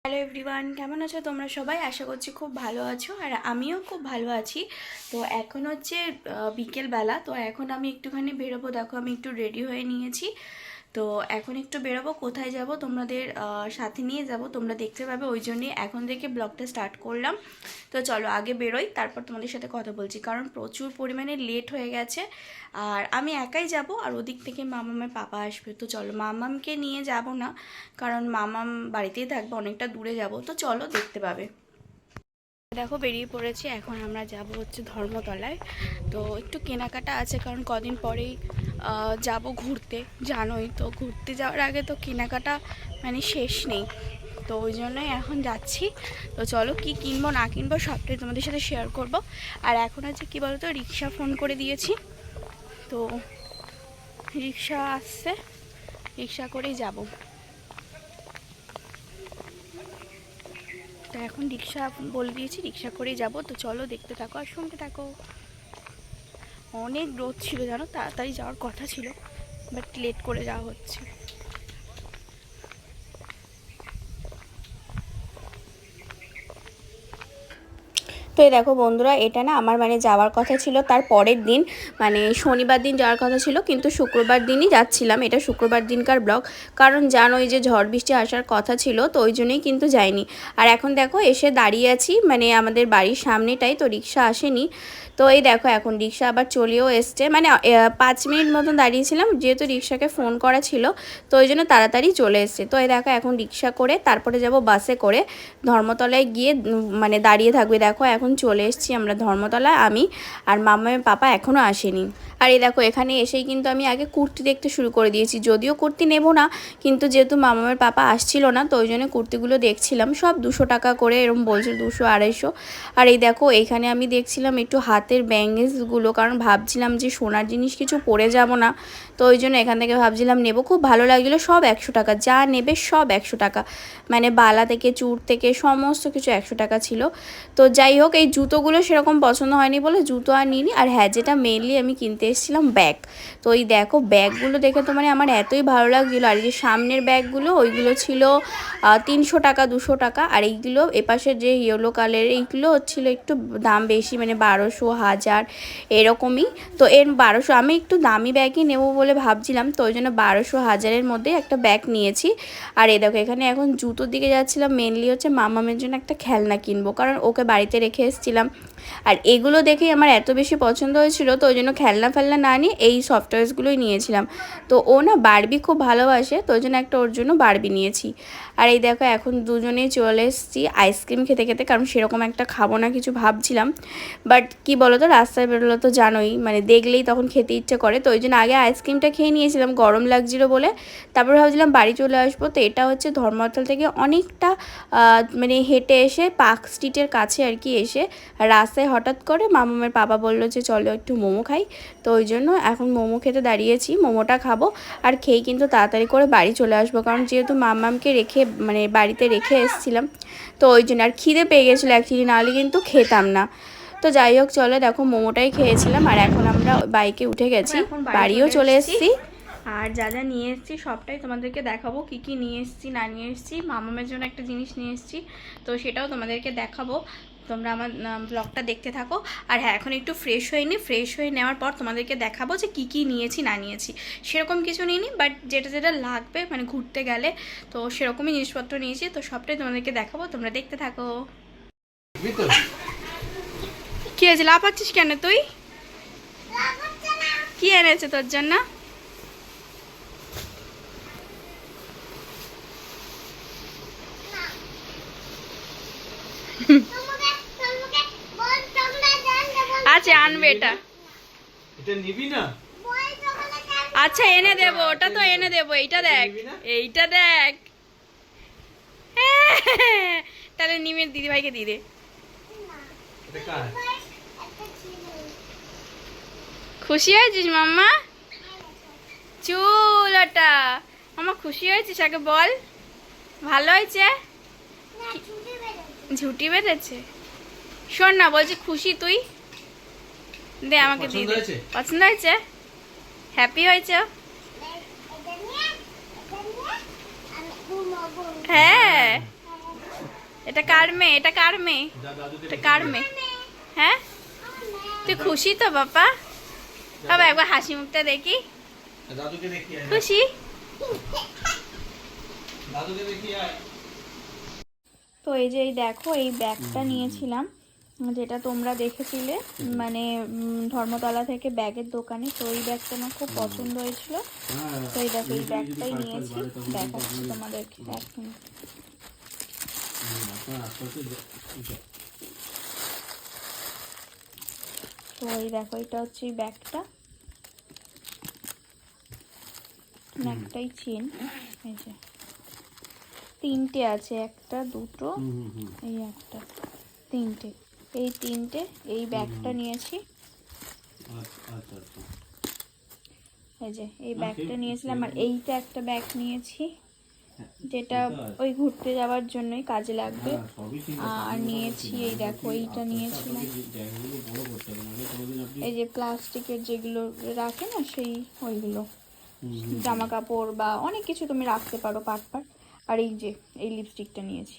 Hello everyone, কেমন আছো তোমরা সবাই? আশা করছি খুব ভালো আছো আর আমিও খুব ভালো আছি। তো এখন হচ্ছে বিকেলবেলা। তো এখন আমি একটুখানি বেরোবো। দেখো আমি একটু রেডি হয়ে নিয়েছি। তো এখন একটু বেরোবো, কোথায় যাব তোমাদের সাথে নিয়ে যাব, তোমরা দেখতে পাবে। ওই জন্যই এখন থেকে ব্লগটা স্টার্ট করলাম। তো চলো আগে বেরোই, তারপর তোমাদের সাথে কথা বলছি, কারণ প্রচুর পরিমাণে লেট হয়ে গেছে। আর আমি একাই যাব, আর ওদিক থেকে মামামের পাপা আসবে। তো চলো, মামামকে নিয়ে যাব না, কারণ মামাম বাড়িতেই থাকবে, অনেকটা দূরে যাব। তো চলো, দেখতে পাবে। দেখো বেরিয়ে পড়েছি, এখন আমরা যাব হচ্ছে ধর্মতলায়। তো একটু কেনাকাটা আছে, কারণ কদিন পরেই যাব ঘুরতে। জানোই তো, ঘুরতে যাওয়ার আগে তো কেনাকাটা মানে শেষ নেই। তো ওই জন্যই এখন যাচ্ছি। তো চলো, কি কিনবো না কিনবো সবটাই তোমাদের সাথে শেয়ার করব। আর এখন আছে কি বলতো, রিক্সা ফোন করে দিয়েছি। তো রিক্সা আসছে, রিক্সা করেই যাব। তো এখন রিক্সা বলে দিয়েছি, রিক্সা করেই যাব। তো চলো, দেখতে থাকো আর শুনতে থাকো। অনেক রোদ ছিল জানো, তাড়াতাড়ি যাওয়ার কথা ছিল, বাট লেট করে যাওয়া হচ্ছে। তো এই দেখো বন্ধুরা, এটা না আমার মানে যাওয়ার কথা ছিল তার পরের দিন, মানে শনিবার দিন যাওয়ার কথা ছিল, কিন্তু শুক্রবার দিনই যাচ্ছিলাম। এটা শুক্রবার দিনকার ব্লগ, কারণ জানোই যে ঝড় বৃষ্টি আসার কথা ছিল, তো ওই জন্যই কিন্তু যাইনি। আর এখন দেখো এসে দাঁড়িয়ে আছি, মানে আমাদের বাড়ির সামনেটাই, তো রিক্সা আসেনি। তো এই দেখো এখন রিক্সা আবার চলেও এসছে, মানে 5 মিনিট মতন দাঁড়িয়েছিলাম, যেহেতু রিক্সাকে ফোন করা ছিল, তো ওই জন্য তাড়াতাড়ি চলে এসছে। তো এই দেখো এখন রিক্সা করে তারপরে যাব বাসে করে ধর্মতলায় গিয়ে, মানে দাঁড়িয়ে থাকবে। দেখো এখন চলে এসেছি আমরা ধর্মতলায়, আমি আর মামার পাপা এখনও আসেনি। আর এই দেখো এখানে এসেই কিন্তু আমি আগে কুর্তি দেখতে শুরু করে দিয়েছি, যদিও কুর্তি নেব না, কিন্তু যেহেতু মামার পাপা আসছিল না, তো ওই জন্য কুর্তিগুলো দেখছিলাম। সব 200 টাকা করে এরকম বলছে, 200 250। আর এই দেখো এখানে আমি দেখছিলাম একটু হাতের ব্যাঙ্গেলসগুলো, কারণ ভাবছিলাম যে সোনার জিনিস কিছু পরে যাব না, তো ওই জন্য এখান থেকে ভাবছিলাম নেব। খুব ভালো লাগছিলো, সব 100 টাকা, যা নেবে সব 100 টাকা, মানে বালা থেকে চূড় থেকে সমস্ত কিছু 100 টাকা ছিল। তো যাই হোক, এই জুতোগুলো সেরকম পছন্দ হয়নি বলে জুতো আর নিইনি। আর হ্যাঁ, যেটা মেনলি আমি কিনতে এসেছিলাম ব্যাগ। তো ওই দেখো ব্যাগগুলো দেখে তো মানে আমার এতই ভালো লাগছিলো। আর এই যে সামনের ব্যাগগুলো, ওইগুলো ছিল 300 টাকা 200 টাকা। আর এইগুলো এপাশের যে ইয়েলো কালারের, এইগুলো হচ্ছিল একটু দাম বেশি, মানে 1200 1000 এরকমই। তো এর 1200, আমি একটু দামি ব্যাগই নেবো বলে ভাবছিলাম, তো ওই জন্য 1200 1000-এর মধ্যে একটা ব্যাগ নিয়েছি। আর এই দেখো এখানে এখন জুতোর দিকে যাচ্ছিলাম, মেনলি হচ্ছে মামামের জন্য একটা খেলনা কিনবো, কারণ ওকে বাড়িতে রেখে এসেছিলাম। আর এগুলো দেখেই আমার এত বেশি পছন্দ হয়েছিল, তো ওই জন্য খেলনা ফেলনা না নিয়ে এই সফটওয়্যারসগুলোই নিয়েছিলাম। তো ও না বারবি খুব ভালোবাসে, তো ওই জন্য একটা ওর জন্য বারবি নিয়েছি। আর এই দেখো এখন দুজনেই চলে এসেছি আইসক্রিম খেতে খেতে, কারণ সেরকম একটা খাবো না কিছু ভাবছিলাম, বাট কি বলো তো, রাস্তায় বেরোলে তো জানোই, মানে দেখলেই তখন খেতে ইচ্ছে করে। তো ওই জন্য আগে আইসক্রিমটা খেয়ে নিয়েছিলাম, গরম লাগছিল বলে। তারপর ভাবছিলাম বাড়ি চলে আসবো। তো এটা হচ্ছে ধর্মতল থেকে অনেকটা মানে হেঁটে এসে পার্ক স্ট্রিটের কাছে আর কি এসে, রাস্তায় হঠাৎ করে মামামের পাপা বললো যে চলো একটু মোমো খাই। তো ওই জন্য এখন মোমো খেতে দাঁড়িয়েছি, মোমোটা খাবো আর খেয়ে কিন্তু তাড়াতাড়ি করে বাড়ি চলে আসবো, কারণ যেহেতু মামামকে রেখে মানে বাড়িতে রেখে এসেছিলাম, তো ওই জন্য। আর খিদে পেয়ে গেছিলো অ্যাকচুয়ালি, নাহলে কিন্তু খেতাম না। তো যাই হোক চলো, দেখো মোমোটাই খেয়েছিলাম। আর এখন আমরা বাইকে উঠে গেছি, বাড়িও চলে এসেছি। আর যা যা নিয়ে এসেছি সবটাই তোমাদেরকে দেখাবো, কি কি নিয়ে এসেছি না নিয়ে এসেছি। মামামের জন্য একটা জিনিস নিয়ে এসেছি, তো সেটাও তোমাদেরকে দেখাবো। তোমরা আমার ব্লগটা দেখতে থাকো। আর হ্যাঁ, এখন একটু ফ্রেশ হয়ে নিই, ফ্রেশ হয়ে নেওয়ার পর তোমাদেরকে দেখাবো যে কি কি নিয়েছি না নিয়েছি। সেরকম কিছু নিইনি, বাট যেটা যেটা লাগবে মানে ঘুরতে গেলে, তো সেরকমই জিনিসপত্র নিয়েছি। তো সবটাই তোমাদেরকে দেখাবো, তোমরা দেখতে থাকো। কি হয়েছে, লাভ পাচ্ছিস কেন তুই? কি এনেছে তোর জন্য? আচ্ছা আনবে এটা, এটা নিবি না? আচ্ছা এনে দেবো, ওটা তো এনে দেবো। এইটা দেখ, এইটা দেখ। তাহলে নিমের দিদিভাইকে দিয়ে দে। এটা কার? খুশি হয়েছিস মাম্মা? চুল ওটা। মামা খুশি হয়েছিস আগে বল, ভালো হয়েছে? ঝুটি বেঁধেছে? শোন না, বলছি খুশি তুই? দে আমাকে দিয়ে দে। পছন্দ হয়েছে? হ্যাপি হয়েছে? হ্যাঁ। এটা কার মেয়ে? এটা কার মেয়ে? যা দাদুকে এটা দেখি কার আয়। মেয়ে? হ্যাঁ, তুই খুশি তো বাবা? বাবা একবার হাসি মুখটা দেখি। দাদুকে দেখি আয়। খুশি? দাদুকে দেখি আয়। তো এই যে এই দেখো এই ব্যাগটা নিয়েছিলাম, যেটা তোমরা দেখেছিলে মানে ধর্মতলা থেকে ব্যাগের দোকানে। তো এই ব্যাগটা আমার খুব পছন্দ হয়েছিল। তো এই দেখো এই ব্যাগটাই নিয়েছি, দেখাচ্ছি তোমাদেরকে এক মিনিট। তো এই দেখো এটা হচ্ছে এই ব্যাগটা, একটাই চেন, এই যে তিনটে আছে, একটা দুটো এই একটা, তিনটে, এই তিনটে এই ব্যাগটা নিয়েছি। এই যে এই ব্যাগটা নিয়েছিলাম, আর এইটা একটা ব্যাগ নিয়েছি যেটা ওই ঘুরতে যাওয়ার জন্যই কাজে লাগবে। আর নিয়েছি এই দেখো এইটা নিয়েছিলাম, এই যে প্লাস্টিকের যেগুলো রাখে না সেই ওইগুলো, জামা কাপড় বা অনেক কিছু তুমি রাখতে পারো পাট পাট। আর এই যে এই লিপস্টিকটা নিয়েছি।